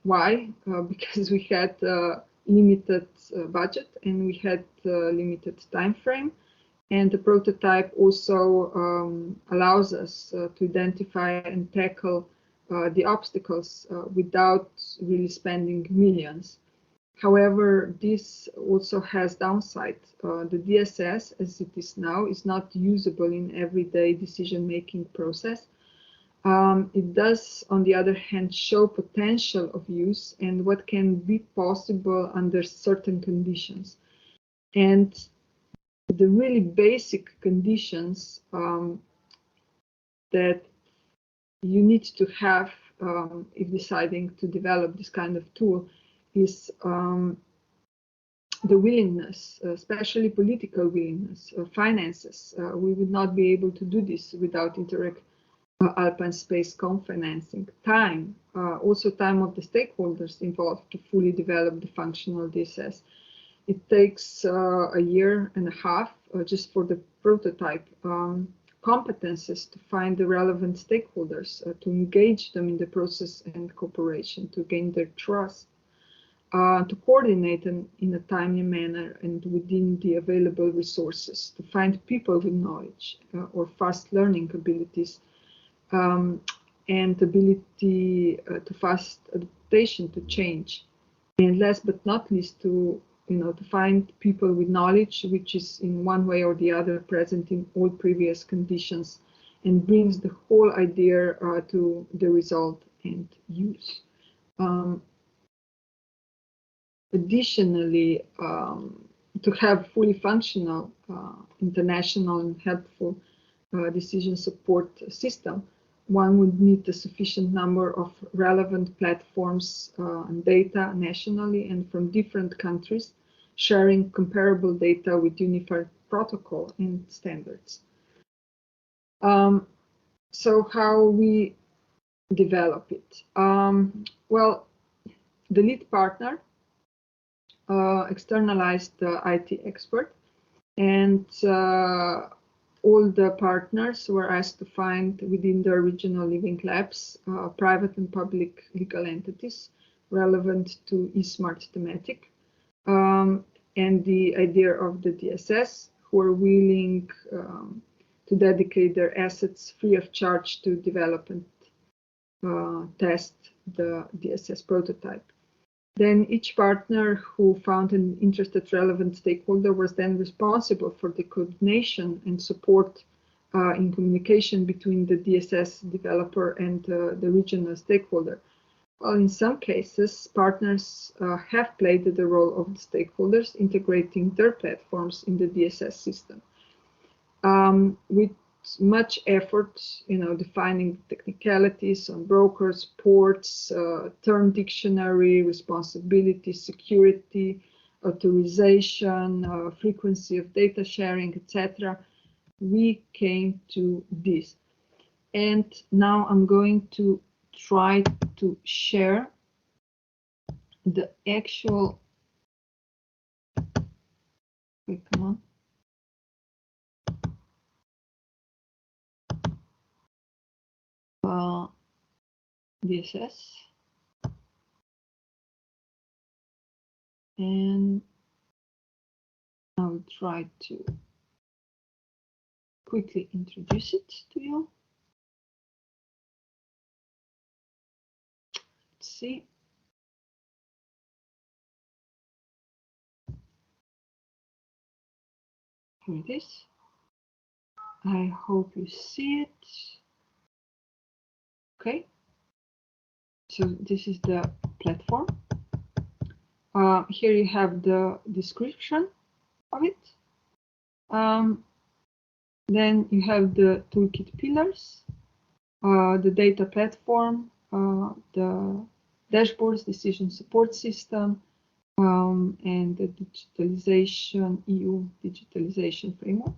Why? Because we had limited budget and we had limited time frame. And the prototype also allows us to identify and tackle the obstacles without really spending millions. However, this also has downside. The DSS, as it is now, is not usable in everyday decision-making process. It does, on the other hand, show potential of use and what can be possible under certain conditions. And the really basic conditions that you need to have if deciding to develop this kind of tool is the willingness, especially political willingness, finances. We would not be able to do this without Alpine Space co-financing. Time, also time of the stakeholders involved to fully develop the functional DSS. It takes a year and a half just for the prototype. Competences to find the relevant stakeholders, to engage them in the process and cooperation, to gain their trust, to coordinate in a timely manner and within the available resources, to find people with knowledge or fast learning abilities, and ability to fast adaptation to change. And last but not least, to find people with knowledge, which is in one way or the other present in all previous conditions and brings the whole idea to the result and use. Additionally, to have fully functional, international and helpful decision support system, one would need a sufficient number of relevant platforms and data nationally and from different countries, sharing comparable data with unified protocol and standards. So how we develop it? Well, the lead partner externalized the IT expert, and all the partners were asked to find within their regional living labs private and public legal entities relevant to eSmart thematic, and the idea of the DSS, who are willing to dedicate their assets free of charge to develop and test the DSS prototype. Then each partner who found an interested relevant stakeholder was then responsible for the coordination and support in communication between the DSS developer and the regional stakeholder. Well, in some cases, partners have played the role of the stakeholders, integrating their platforms in the DSS system. With much effort, defining technicalities on brokers, ports, term dictionary, responsibility, security, authorization, frequency of data sharing, etc. We came to this. And now I'm going to try to share the actual, wait, come on. DSS, and I'll try to quickly introduce it to you. Let's see. Here it is. I hope you see it. Okay. So this is the platform. Here you have the description of it. Then you have the toolkit pillars, the data platform, the dashboards, decision support system, and the digitalization, EU digitalization framework.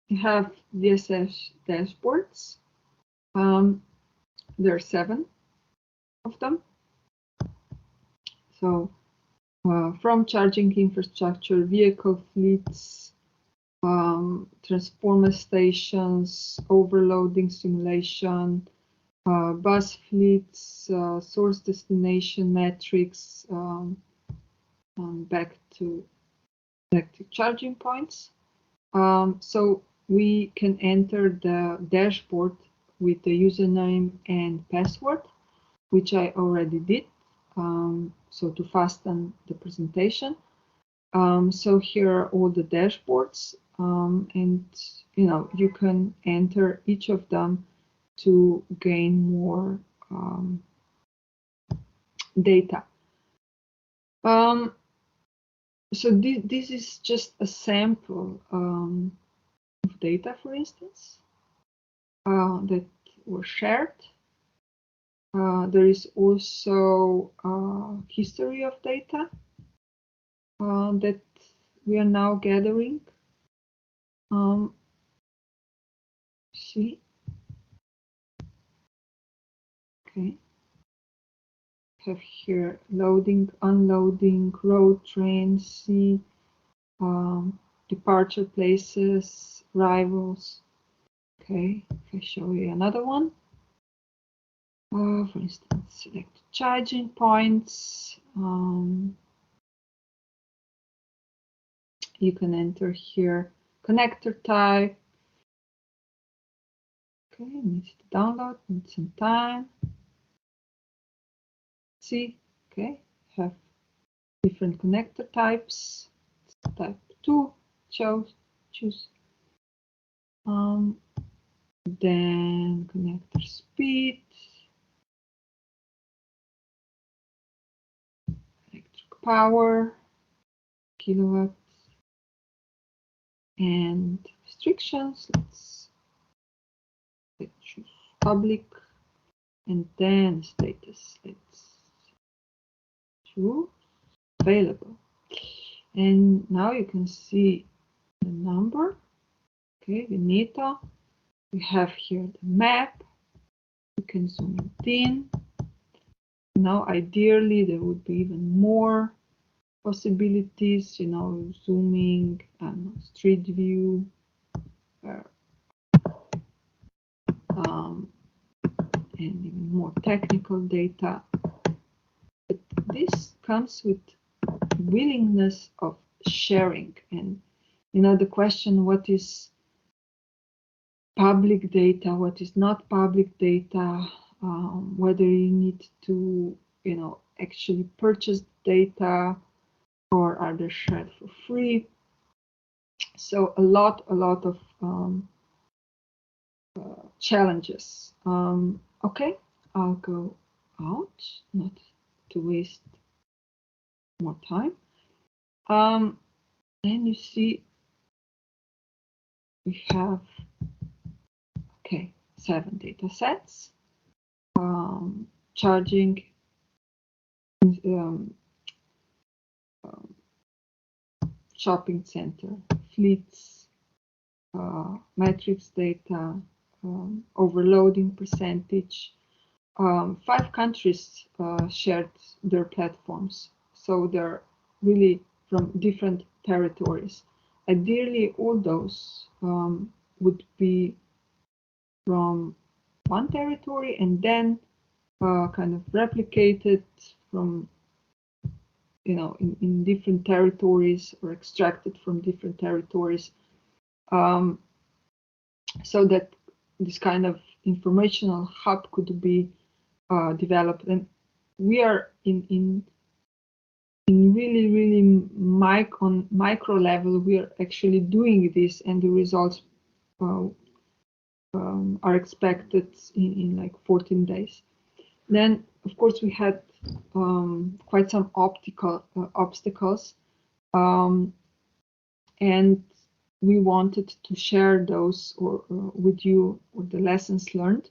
You have DSS dashboards. There are 7 of them. So from charging infrastructure, vehicle fleets, transformer stations, overloading simulation, bus fleets, source destination metrics, back to electric charging points. So we can enter the dashboard with the username and password, which I already did. So to fasten the presentation. So here are all the dashboards, and you can enter each of them to gain more data. So this is just a sample of data, for instance, that were shared. There is also history of data that we are now gathering. See, okay. Have here loading, unloading, road, trains, sea, departure places, arrivals. Okay, if I show you another one. For instance, select charging points. You can enter here connector type. Okay, needs to download, needs some time. See, okay, have different connector types. Type 2, choose. Then connector speed, electric power, kilowatts, and restrictions. Let's choose public, and then status. Let's choose available. And now you can see the number. Okay, Veneto. We have here the map. You can zoom it in. Now, ideally, there would be even more possibilities, zooming and street view, and even more technical data. But this comes with willingness of sharing. And, the question, what is public data, what is not public data, whether you need to, actually purchase data, or are they shared for free? So a lot of challenges. Okay, I'll go out, not to waste more time. Then you see we have 7 data sets. Charging, shopping center, fleets, metrics data, overloading percentage. 5 countries shared their platforms, so they're really from different territories. Ideally, all those would be from one territory and then kind of replicated from, in different territories, or extracted from different territories, so that this kind of informational hub could be developed. And we are in in really micro level, we are actually doing this, and the results are expected in like 14 days. Then, of course, we had quite some obstacles, and we wanted to share those with you, with the lessons learned,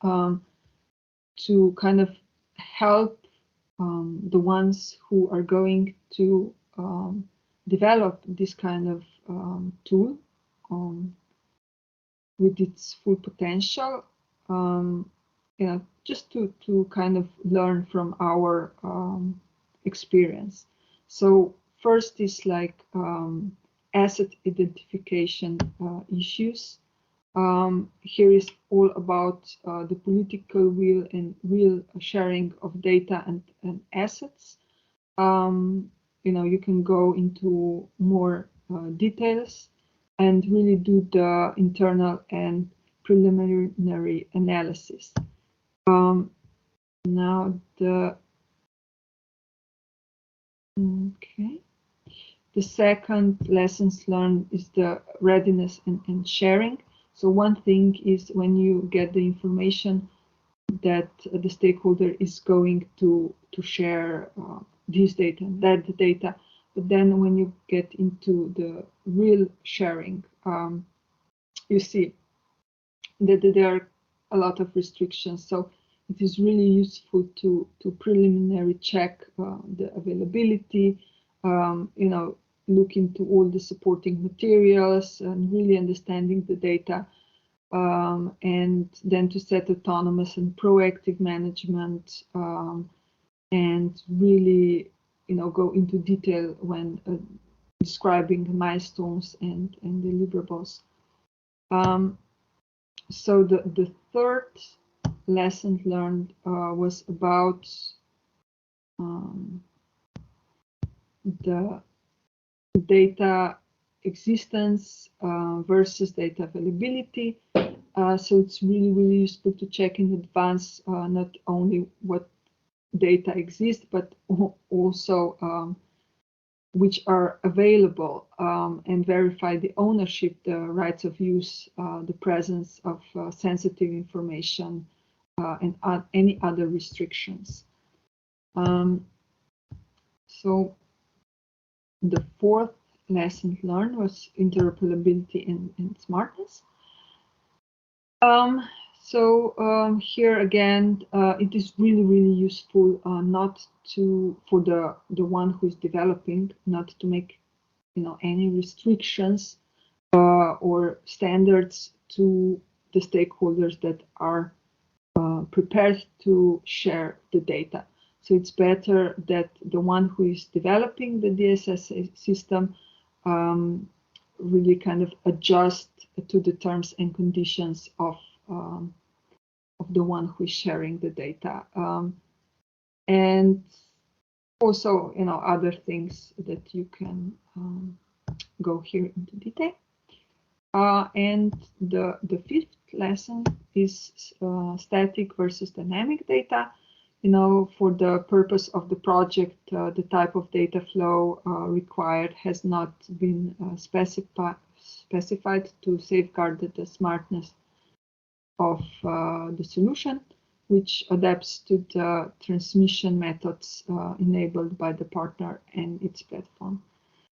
to kind of help the ones who are going to develop this kind of tool with its full potential, you know, just to kind of learn from our experience. So first is like asset identification issues. Here is all about the political will and real sharing of data and assets. You know, you can go into more details and really do the internal and preliminary analysis. Now the second lessons learned is the readiness and sharing. So one thing is when you get the information that the stakeholder is going to share this data and that data, but then when you get into the real sharing, you see that there are a lot of restrictions. So it is really useful to preliminary check the availability, you know, look into all the supporting materials and really understanding the data, and then to set autonomous and proactive management, and really, you know, go into detail when describing milestones and deliverables. So the third lesson learned was about the data existence versus data availability. So it's really useful to check in advance not only what data exists, but also which are available, and verify the ownership, the rights of use, the presence of sensitive information, and any other restrictions. So the fourth lesson learned was interoperability and smartness. Here again, it is really useful not to, for the one who is developing, not to make, you know, any restrictions or standards to the stakeholders that are prepared to share the data. So it's better that the one who is developing the DSS system really kind of adjust to the terms and conditions of the one who is sharing the data, and also, you know, other things that you can go here into detail. And the fifth lesson is static versus dynamic data. You know, for the purpose of the project, the type of data flow required has not been specified to safeguard the smartness of the solution, which adapts to the transmission methods enabled by the partner and its platform.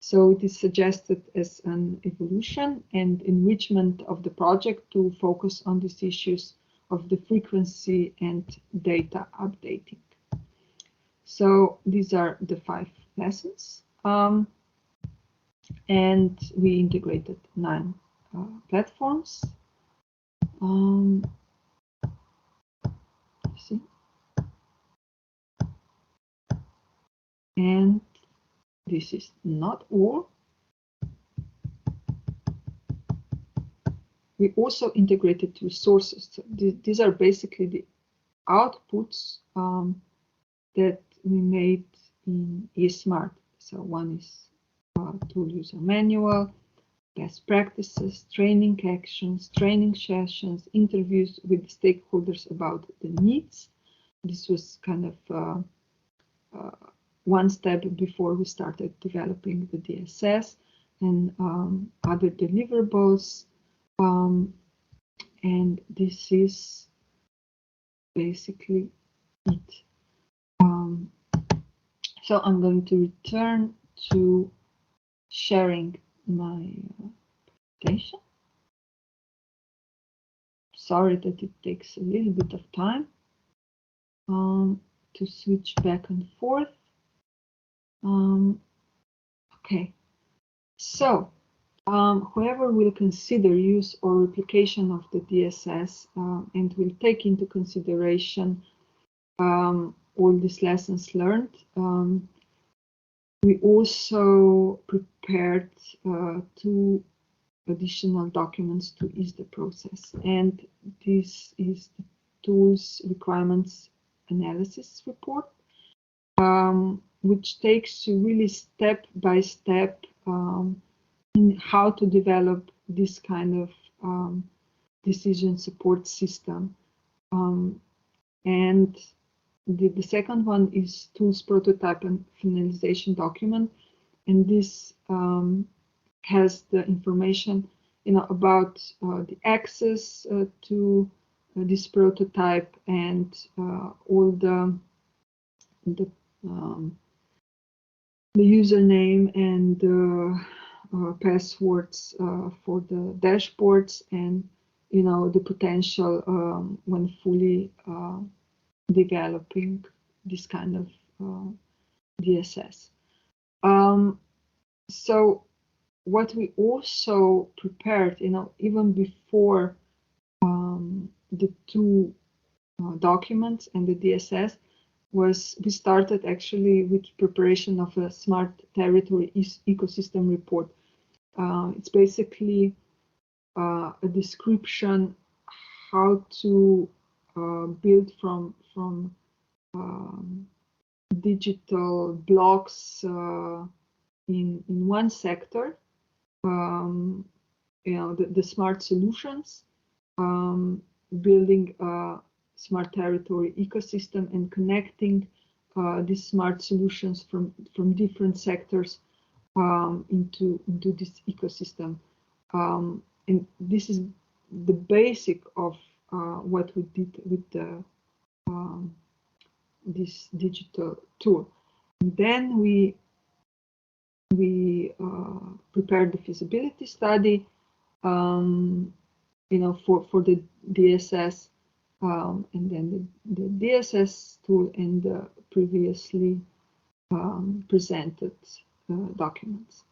So it is suggested as an evolution and enrichment of the project to focus on these issues of the frequency and data updating. So these are the 5 lessons. And we integrated 9 platforms. See. And this is not all. We also integrated resources. So these are basically the outputs that we made in eSmart. So one is tool user manual, best practices, training actions, training sessions, interviews with stakeholders about the needs. This was kind of one step before we started developing the DSS and other deliverables. And this is basically it. So I'm going to return to sharing my presentation. Sorry that it takes a little bit of time to switch back and forth. Okay, so whoever will consider use or replication of the DSS and will take into consideration all these lessons learned, we also prepared 2 additional documents to ease the process. And this is the tools requirements analysis report, which takes you really step by step in how to develop this kind of decision support system. And the second one is tools prototype and finalization document, and this has the information, about the access to this prototype and all the username and passwords for the dashboards, and the potential when fully developing this kind of DSS. So what we also prepared, even before the 2 documents and the DSS, was we started actually with preparation of a smart territory ecosystem report. It's basically a description how to build from digital blocks in one sector, the smart solutions, building a smart territory ecosystem and connecting these smart solutions from different sectors into this ecosystem. And this is the basic of what we did with the this digital tool. And then we prepared the feasibility study, for the DSS, and then the DSS tool and the previously presented documents.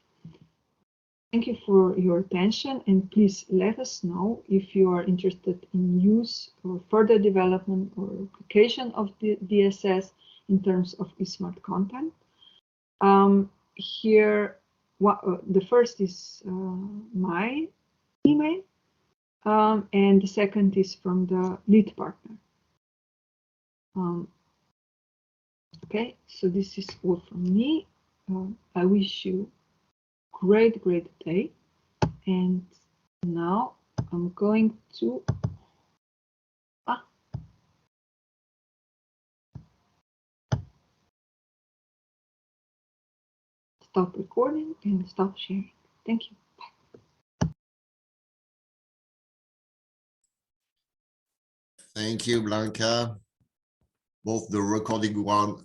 Thank you for your attention, and please let us know if you are interested in use or further development or application of the DSS in terms of eSmart content. Here, the first is my email, and the second is from the lead partner. Okay, so this is all from me. I wish you great day, and now I'm going to stop recording and stop sharing. Thank you. Bye. Thank you, Blanka. Both the recorded one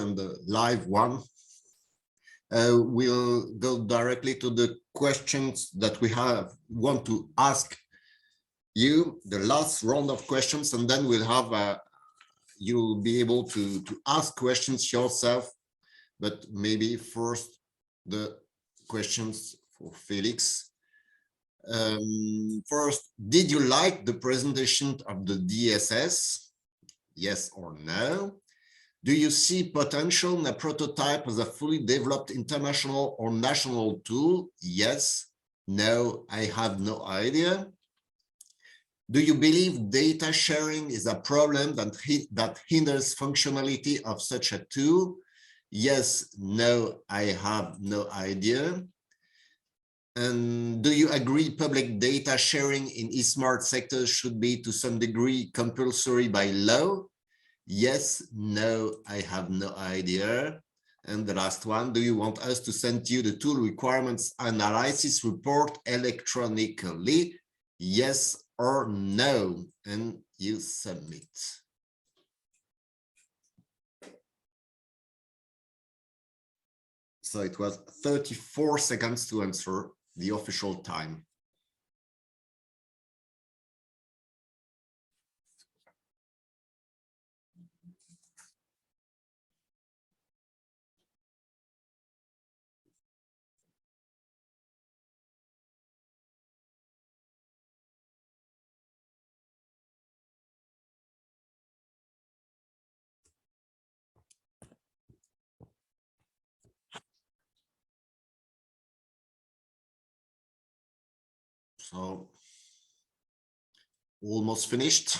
and the live one. We'll go directly to the questions that we want to ask you, the last round of questions, and then we'll have you'll be able to ask questions yourself, but maybe first the questions for Felix. First, did you like the presentation of the DSS? Yes or no? Do you see potential in a prototype as a fully developed international or national tool? Yes. No, I have no idea. Do you believe data sharing is a problem that hinders functionality of such a tool? Yes. No, I have no idea. And do you agree public data sharing in eSmart sectors should be to some degree compulsory by law? Yes, no, I have no idea. And the last one, do you want us to send you the tool requirements analysis report electronically? Yes or no? And you submit. So it was 34 seconds to answer, the official time. So almost finished.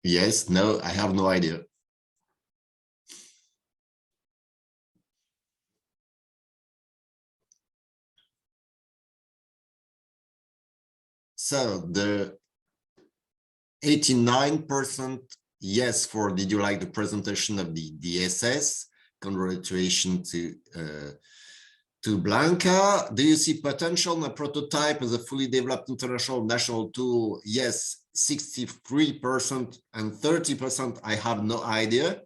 Yes, no, I have no idea. So the 89% yes for did you like the presentation of the DSS? Congratulations to Blanka. Do you see potential in a prototype as a fully developed international national tool? Yes, 63% and 30% I have no idea.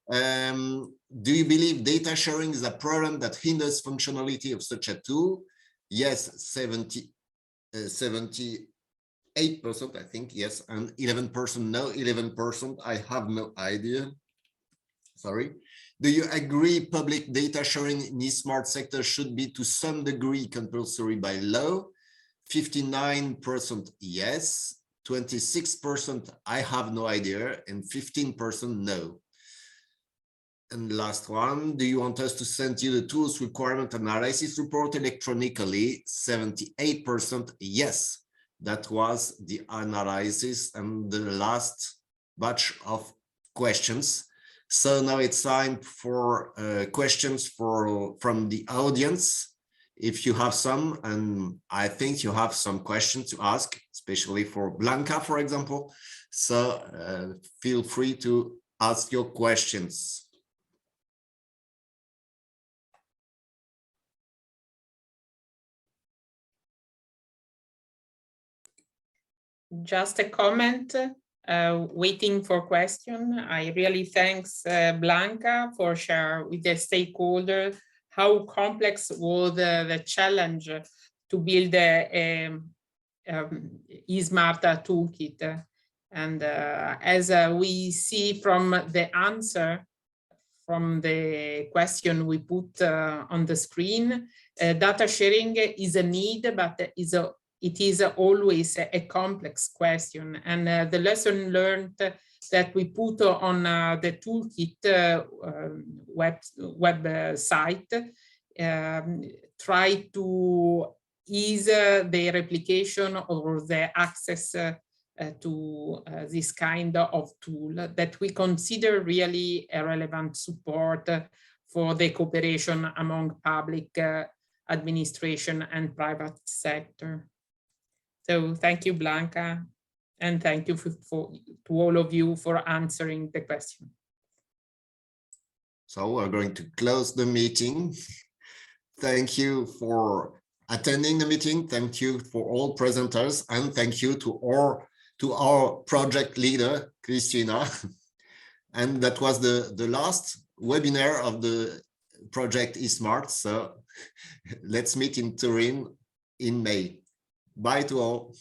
Do you believe data sharing is a problem that hinders functionality of such a tool? Yes, 78%, I think, yes, and 11% no, 11% I have no idea. Sorry. Do you agree public data sharing in the smart sector should be to some degree compulsory by law? 59% yes, 26% I have no idea, and 15% no. And the last one, do you want us to send you the tools requirement analysis report electronically? 78% yes. That was the analysis and the last batch of questions. So now it's time for questions from the audience. If you have some, and I think you have some questions to ask, especially for Blanka, for example. So feel free to ask your questions. Just a comment, waiting for question. I really thanks Blanka for sharing with the stakeholder how complex was the challenge to build a eSmart toolkit. And as we see from the answer, from the question we put on the screen, data sharing is a need, but it is always a complex question. And the lesson learned that we put on the toolkit website try to ease the replication or the access to this kind of tool that we consider really a relevant support for the cooperation among public administration and private sector. So thank you, Blanka, and thank you to all of you for answering the question. So we're going to close the meeting. Thank you for attending the meeting. Thank you for all presenters, and thank you to our project leader, Christina. And that was the last webinar of the project eSmart. So let's meet in Turin in May. Bye to all.